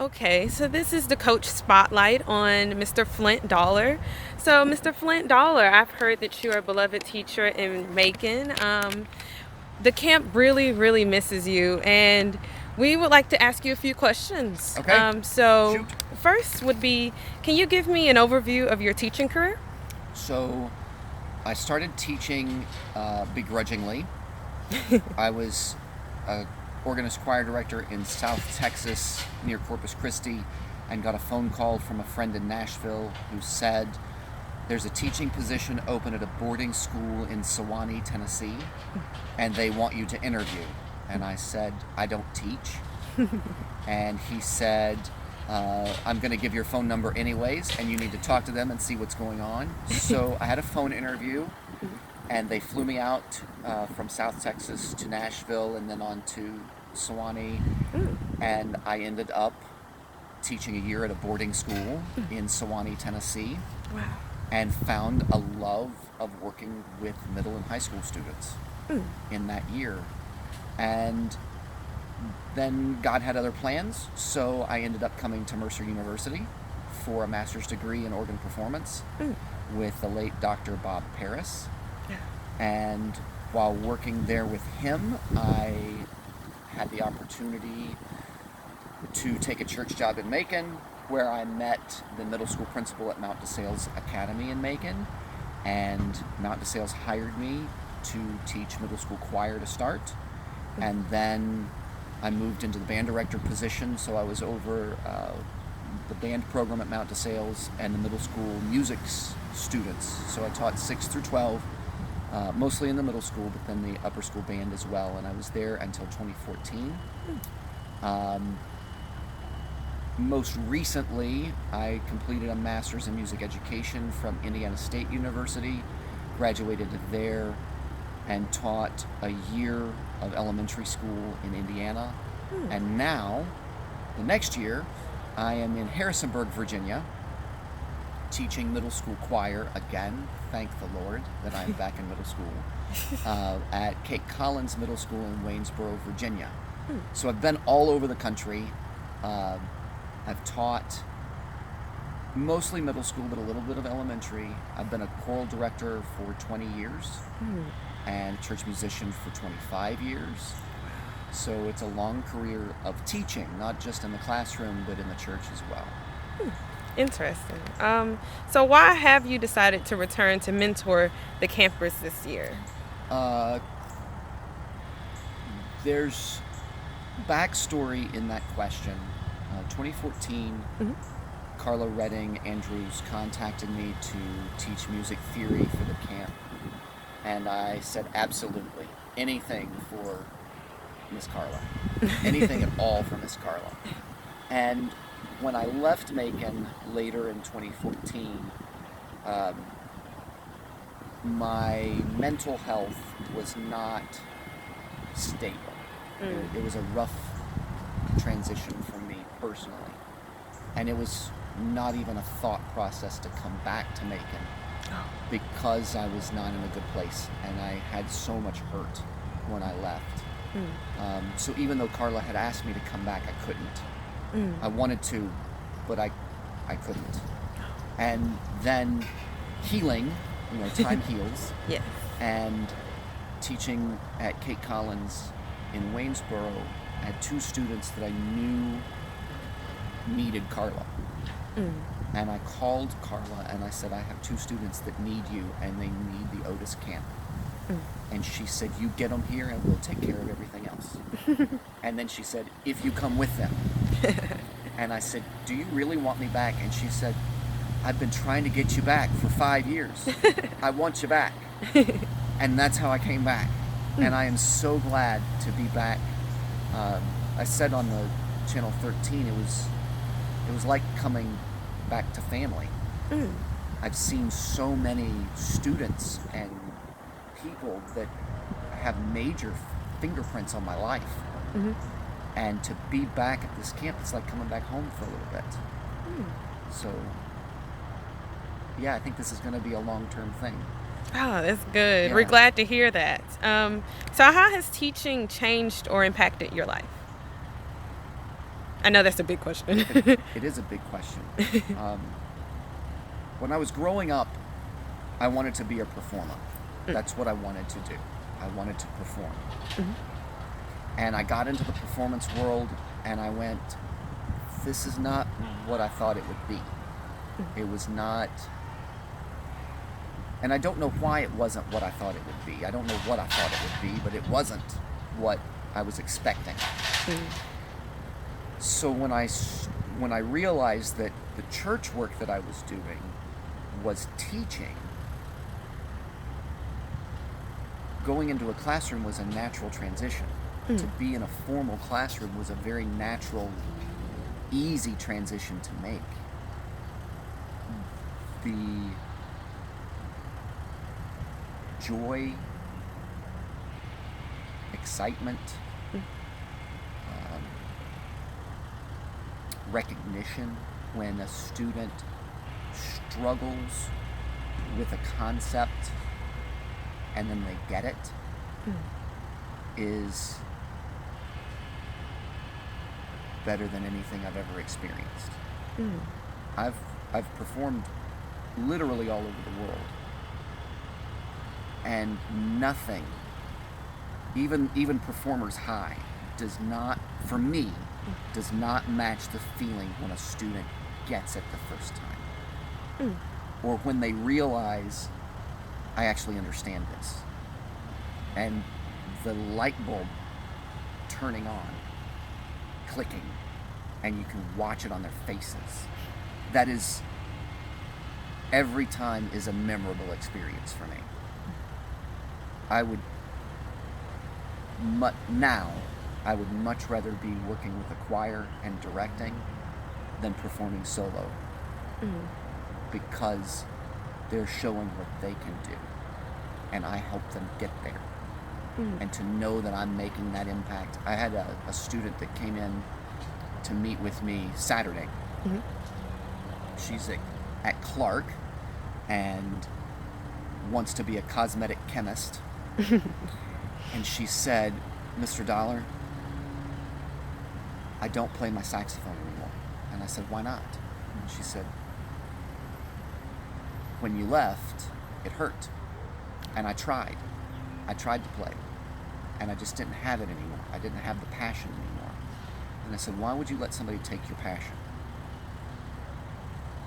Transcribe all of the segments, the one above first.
Okay, so this is the coach spotlight on Mr. Flint Dollar. So, Mr. Flint Dollar, I've heard that you're a beloved teacher in Macon. The camp really, really misses you, and we would like to ask you a few questions. Okay, So, shoot. first would be, can you give me an overview of your teaching career? So I started teaching begrudgingly. I was a organist choir director in South Texas near Corpus Christi and got a phone call from a friend in Nashville who said there's a teaching position open at a boarding school in Sewanee, Tennessee, and they want you to interview. And I said, I don't teach. And he said, I'm going to give your phone number anyways, and you need to talk to them and see what's going on. So I had a phone interview, and they flew me out from South Texas to Nashville and then on to Sewanee. And I ended up teaching a year at a boarding school in Sewanee, Tennessee, Wow. and found a love of working with middle and high school students in that year. And then God had other plans, so I ended up coming to Mercer University for a master's degree in organ performance with the late Dr. Bob Paris. Yeah. And while working there with him, I had the opportunity to take a church job in Macon, where I met the middle school principal at Mount DeSales Academy in Macon, and Mount DeSales hired me to teach middle school choir to start. And then I moved into the band director position, so I was over the band program at Mount DeSales and the middle school music students. So I taught 6 through 12, mostly in the middle school, but then the upper school band as well. And I was there until 2014. Most recently, I completed a master's in music education from Indiana State University, graduated there, and taught a year of elementary school in Indiana. And now, the next year, I am in Harrisonburg, Virginia, teaching middle school choir again. Thank the Lord that I'm back in middle school at Kate Collins Middle School in Waynesboro, Virginia. So I've been all over the country. I've taught mostly middle school, but a little bit of elementary. I've been a choral director for 20 years and church musician for 25 years. So it's a long career of teaching, not just in the classroom, but in the church as well. Interesting. So why have you decided to return to mentor the campers this year? There's backstory in that question. 2014, Carla Redding Andrews contacted me to teach music theory for the camp. And I said, absolutely, anything for Miss Carla. Anything at all for Miss Carla. And when I left Macon later in 2014, my mental health was not stable. It was a rough transition for me personally. And it was not even a thought process to come back to Macon because I was not in a good place and I had so much hurt when I left. So even though Carla had asked me to come back, I couldn't. I wanted to, but I couldn't. And then healing, time heals. Yes. And teaching at Kate Collins in Waynesboro, I had 2 students that I knew needed Carla. And I called Carla and I said, I have 2 students that need you and they need the Otis camp. And she said, you get them here and we'll take care of everything else. And then she said, if you come with them. And I said, do you really want me back? And she said, I've been trying to get you back for 5 years. I want you back. And that's how I came back. And I am so glad to be back. I said on the Channel 13, it was like coming back to family. I've seen so many students and people that have major fingerprints on my life. And to be back at this camp, it's like coming back home for a little bit. So, yeah, I think this is going to be a long-term thing. Oh, that's good. Yeah. We're glad to hear that. So how has teaching changed or impacted your life? I know that's a big question. It is a big question. Um, when I was growing up, I wanted to be a performer. That's what I wanted to do. I wanted to perform. And I got into the performance world and I went, this is not what I thought it would be. It was not, and I don't know why it wasn't what I thought it would be. I don't know what I thought it would be, but it wasn't what I was expecting. So when I realized that the church work that I was doing was teaching, going into a classroom was a natural transition. To be in a formal classroom was a very natural, easy transition to make. The joy, excitement, recognition when a student struggles with a concept and then they get it is better than anything I've ever experienced. I've performed literally all over the world, and nothing, even Performers High, does not, for me, does not match the feeling when a student gets it the first time, or when they realize I actually understand this, and the light bulb turning on, clicking, and you can watch it on their faces. That is, every time is a memorable experience for me. I would much rather be working with a choir and directing than performing solo, because they're showing what they can do, and I help them get there. And to know that I'm making that impact. I had a student that came in to meet with me Saturday. She's at Clark and wants to be a cosmetic chemist. And she said, Mr. Dollar, I don't play my saxophone anymore. And I said, why not? And she said, when you left, it hurt. And I tried to play, and I just didn't have it anymore. I didn't have the passion anymore. And I said, why would you let somebody take your passion?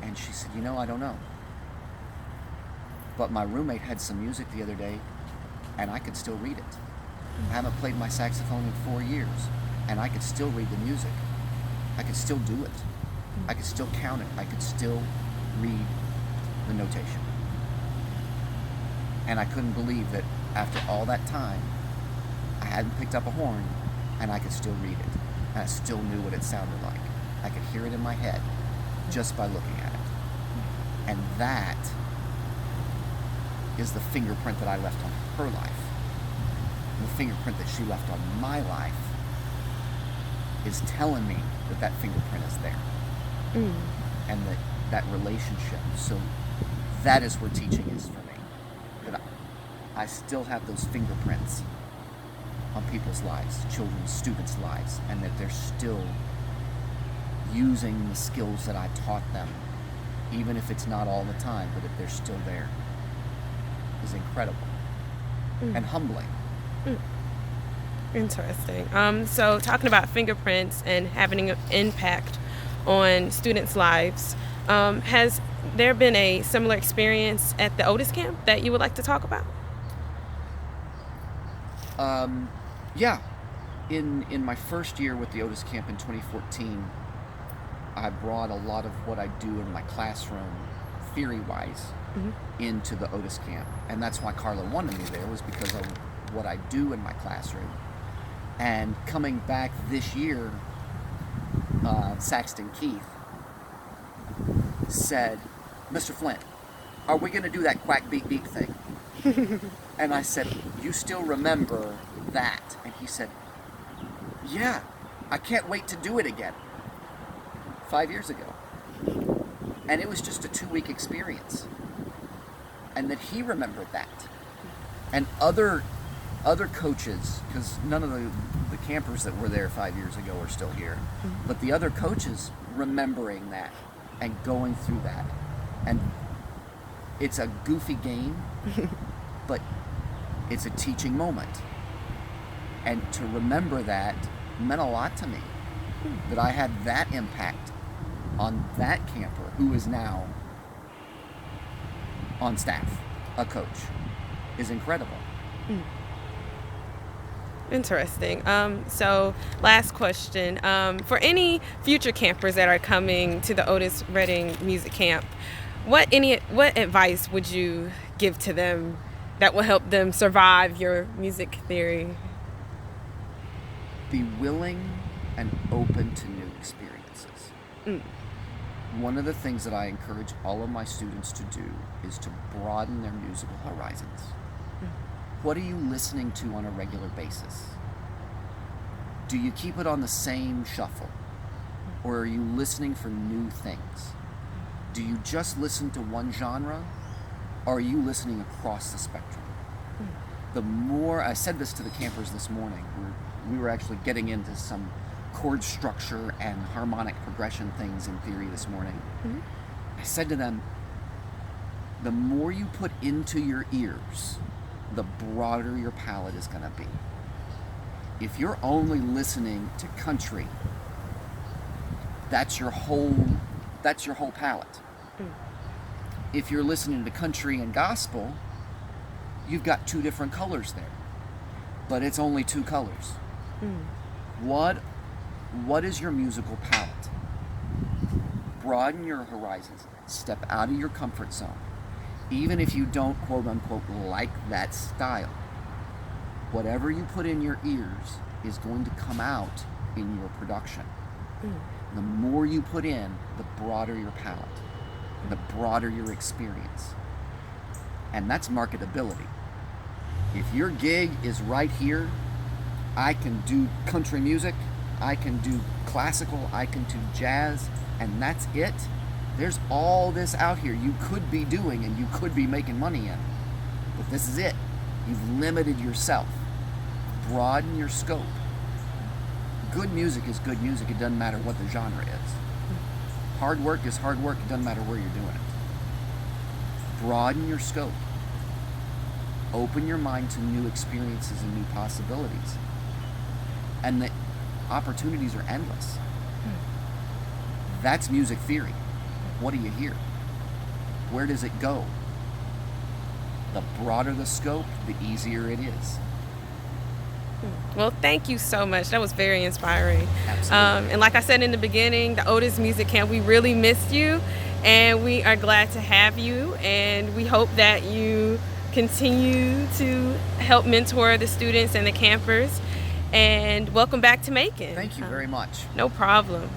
And she said, I don't know. But my roommate had some music the other day, and I could still read it. I haven't played my saxophone in 4 years, and I could still read the music. I could still do it. I could still count it. I could still read the notation. And I couldn't believe that after all that time, I hadn't picked up a horn, and I could still read it. And I still knew what it sounded like. I could hear it in my head just by looking at it. And that is the fingerprint that I left on her life. And the fingerprint that she left on my life is telling me that that fingerprint is there. And that relationship. So that is where teaching is for me. That I still have those fingerprints on people's lives, children's, students' lives, and that they're still using the skills that I taught them, even if it's not all the time, but if they're still there, is incredible and humbling. Interesting. So talking about fingerprints and having an impact on students' lives, has there been a similar experience at the Otis camp that you would like to talk about? Yeah. In my first year with the Otis camp in 2014, I brought a lot of what I do in my classroom, theory-wise, into the Otis camp. And that's why Carla wanted me there, was because of what I do in my classroom. And coming back this year, Saxton Keith said, Mr. Flint, are we going to do that quack beep beep thing? And I said, you still remember that? And he said, yeah, I can't wait to do it again. 5 years ago. And it was just a 2-week experience. And that he remembered that. And other other coaches, because none of the campers that were there 5 years ago are still here, but the other coaches remembering that and going through that. And it's a goofy game, but it's a teaching moment. And to remember that meant a lot to me, that I had that impact on that camper who is now on staff, a coach, is incredible. Interesting. So last question. For any future campers that are coming to the Otis Redding Music Camp, what advice would you give to them that will help them survive your music theory? Be willing and open to new experiences. One of the things that I encourage all of my students to do is to broaden their musical horizons. What are you listening to on a regular basis? Do you keep it on the same shuffle? Or are you listening for new things? Do you just listen to one genre? Or are you listening across the spectrum? The more, I said this to the campers this morning, we were actually getting into some chord structure and harmonic progression things in theory this morning. I said to them, the more you put into your ears, the broader your palette is going to be. If you're only listening to country, that's your whole palette. If you're listening to country and gospel, you've got two different colors there, but it's only two colors. What is your musical palette? Broaden your horizons. Step out of your comfort zone. Even if you don't, quote unquote, like that style, whatever you put in your ears is going to come out in your production. The more you put in, the broader your palette, the broader your experience. And that's marketability. If your gig is right here, I can do country music, I can do classical, I can do jazz, and that's it. There's all this out here you could be doing and you could be making money in. But this is it. You've limited yourself. Broaden your scope. Good music is good music. It doesn't matter what the genre is. Hard work is hard work. It doesn't matter where you're doing it. Broaden your scope. Open your mind to new experiences and new possibilities. And the opportunities are endless. That's music theory. What do you hear? Where does it go? The broader the scope, the easier it is. Well, thank you so much. That was very inspiring. Absolutely. And like I said in the beginning, the Otis Music Camp, we really missed you, and we are glad to have you, and we hope that you continue to help mentor the students and the campers. And welcome back to Macon. Thank you very much. No problem.